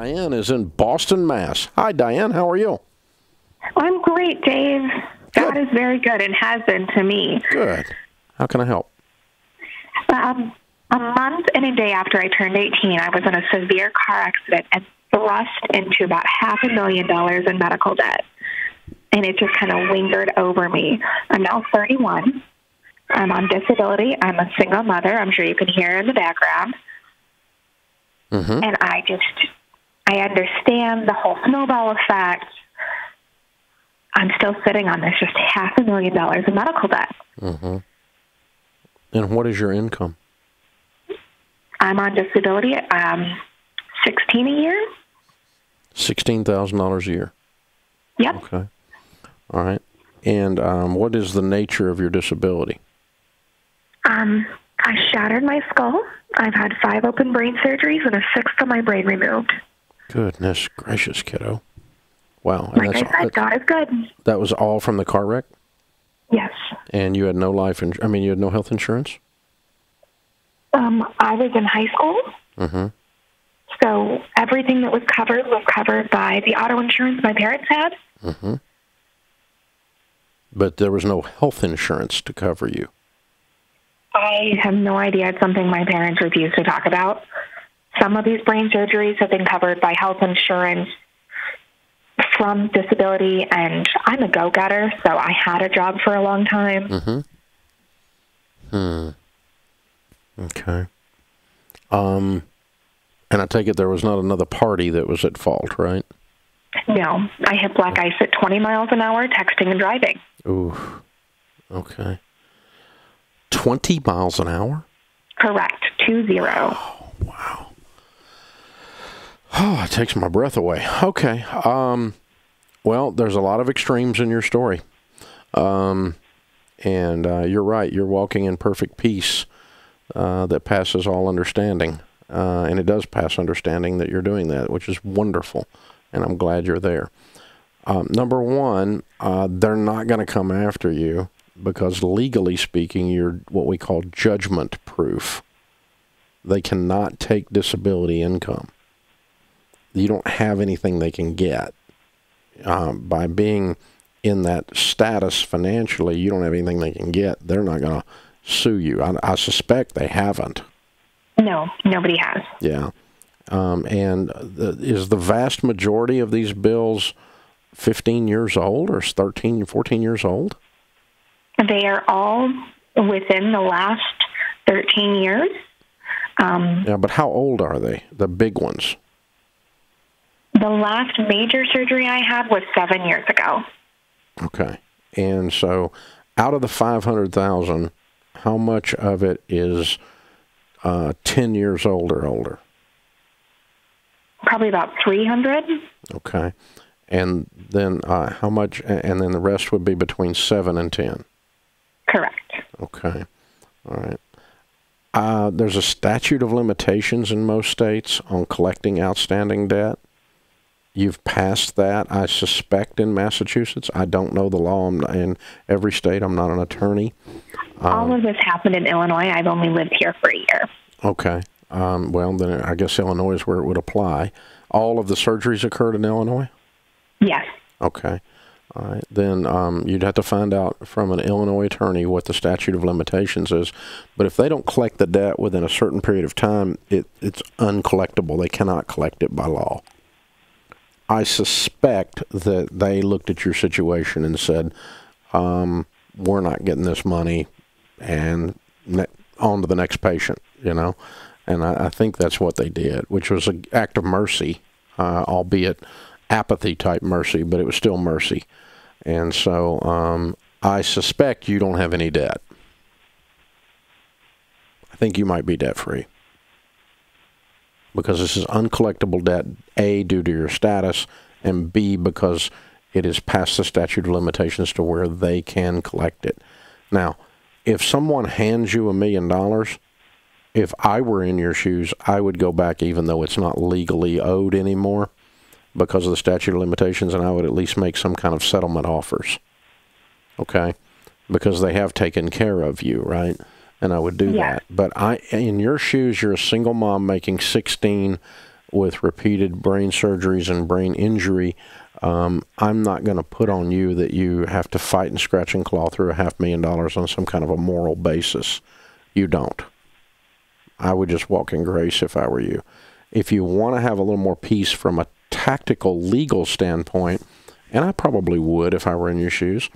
Diane is in Boston, Mass. Hi, Diane. How are you? I'm great, Dave. God is very good and has been to me. Good. How can I help? A month and a day after I turned 18, I was in a severe car accident and thrust into about $500,000 in medical debt. And it just kind of lingered over me. I'm now 31. I'm on disability. I'm a single mother. I'm sure you can hear in the background. Mm-hmm. And I understand the whole snowball effect. I'm still sitting on this just $500,000 in medical debt. Mm-hmm. And what is your income? I'm on disability. $16 a year. $16,000 a year. Yep. Okay. All right. And what is the nature of your disability? I shattered my skull. I've had 5 open brain surgeries and a 6th of my brain removed. Goodness gracious, kiddo. Wow. Like I said, God is good. That was all from the car wreck? Yes. And you had no you had no health insurance? I was in high school. Mm-hmm. So everything that was covered by the auto insurance my parents had. Mm-hmm. But there was no health insurance to cover you. I have no idea. It's something my parents refuse to talk about. Some of these brain surgeries have been covered by health insurance from disability, and I'm a go-getter, so I had a job for a long time. Mm-hmm. Okay. And I take it there was not another party that was at fault, right? No. I hit black ice at 20 miles an hour, texting and driving. Ooh. Okay. 20 miles an hour? Correct. 20. Oh, wow. Oh, it takes my breath away. Okay. Well, there's a lot of extremes in your story. And you're right. You're walking in perfect peace that passes all understanding. And it does pass understanding that you're doing that, which is wonderful. And I'm glad you're there. Number one, they're not going to come after you because legally speaking, you're what we call judgment proof. They cannot take disability income. You don't have anything they can get. By being in that status financially, you don't have anything they can get. They're not going to sue you. I suspect they haven't. No, nobody has. Yeah. Is the vast majority of these bills 15 years old or 13, 14 years old? They are all within the last 13 years. Yeah, but how old are they, the big ones? The last major surgery I had was 7 years ago. Okay. And so out of the 500,000, how much of it is 10 years old or older? Probably about 300. Okay. And then how much, and then the rest would be between 7 and 10? Correct. Okay. All right. There's a statute of limitations in most states on collecting outstanding debt. You've passed that, I suspect, in Massachusetts. I don't know the law in every state. I'm not an attorney. All of this happened in Illinois. I've only lived here for a year. Okay. Well, then I guess Illinois is where it would apply. All of the surgeries occurred in Illinois? Yes. Okay. All right. Then you'd have to find out from an Illinois attorney what the statute of limitations is. But if they don't collect the debt within a certain period of time, it's uncollectible. They cannot collect it by law. I suspect that they looked at your situation and said, we're not getting this money, and on to the next patient, you know. And I think that's what they did, which was an act of mercy, albeit apathy-type mercy, but it was still mercy. And so I suspect you don't have any debt. I think you might be debt-free. Because this is uncollectible debt, A, due to your status, and B, because it is past the statute of limitations to where they can collect it. Now, if someone hands you $1 million, if I were in your shoes, I would go back even though it's not legally owed anymore because of the statute of limitations, and I would at least make some kind of settlement offers, okay? Because they have taken care of you, right? And I would do that. But in your shoes, you're a single mom making 16 with repeated brain surgeries and brain injury, I'm not going to put on you that you have to fight and scratch and claw through $500,000 on some kind of a moral basis. You don't. I would just walk in grace if I were you. If you want to have a little more peace from a tactical legal standpoint, and I probably would if I were in your shoes,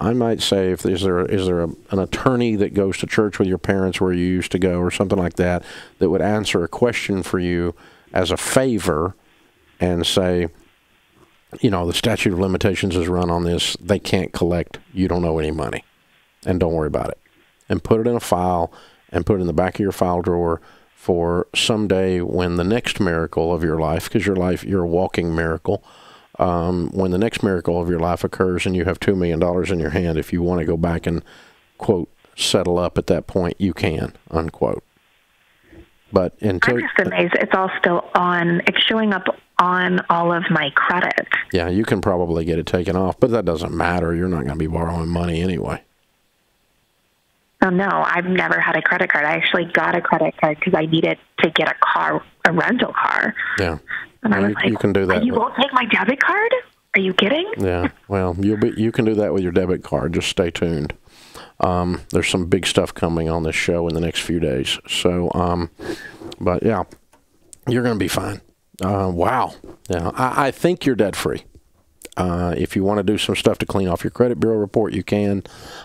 I might say, is there an attorney that goes to church with your parents where you used to go or something like that that would answer a question for you as a favor and say, you know, the statute of limitations is run on this. They can't collect. You don't owe any money. And don't worry about it. And put it in a file and put it in the back of your file drawer for someday when the next miracle of your life, because you're a walking miracle, when the next miracle of your life occurs and you have $2 million in your hand, if you want to go back and, quote, settle up at that point, you can, unquote. But until I'm just amazed it's all still on. It's showing up on all of my credit. Yeah, you can probably get it taken off, but that doesn't matter. You're not going to be borrowing money anyway. Oh, no, I've never had a credit card. I actually got a credit card because I needed to get a rental car. Yeah. And I was like, you can do that. You won't take my debit card? Are you kidding? Yeah, well, you can do that with your debit card. Just stay tuned. There's some big stuff coming on this show in the next few days. So, but yeah, you're going to be fine. Wow. Yeah, I think you're debt free. If you want to do some stuff to clean off your credit bureau report, you can,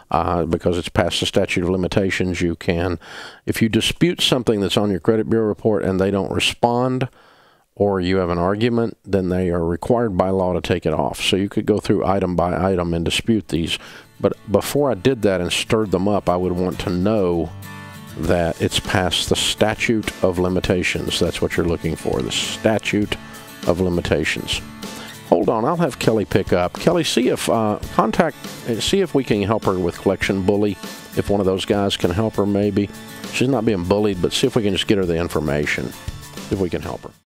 because it's past the statute of limitations. You can. If you dispute something that's on your credit bureau report and they don't respond, or you have an argument, then they are required by law to take it off. So you could go through item by item and dispute these. But before I did that and stirred them up, I would want to know that it's past the statute of limitations. That's what you're looking for, the statute of limitations. Hold on, I'll have Kelly pick up. Kelly, see if we can help her with Collection Bully. If one of those guys can help her, maybe. She's not being bullied, but see if we can just get her the information. See if we can help her.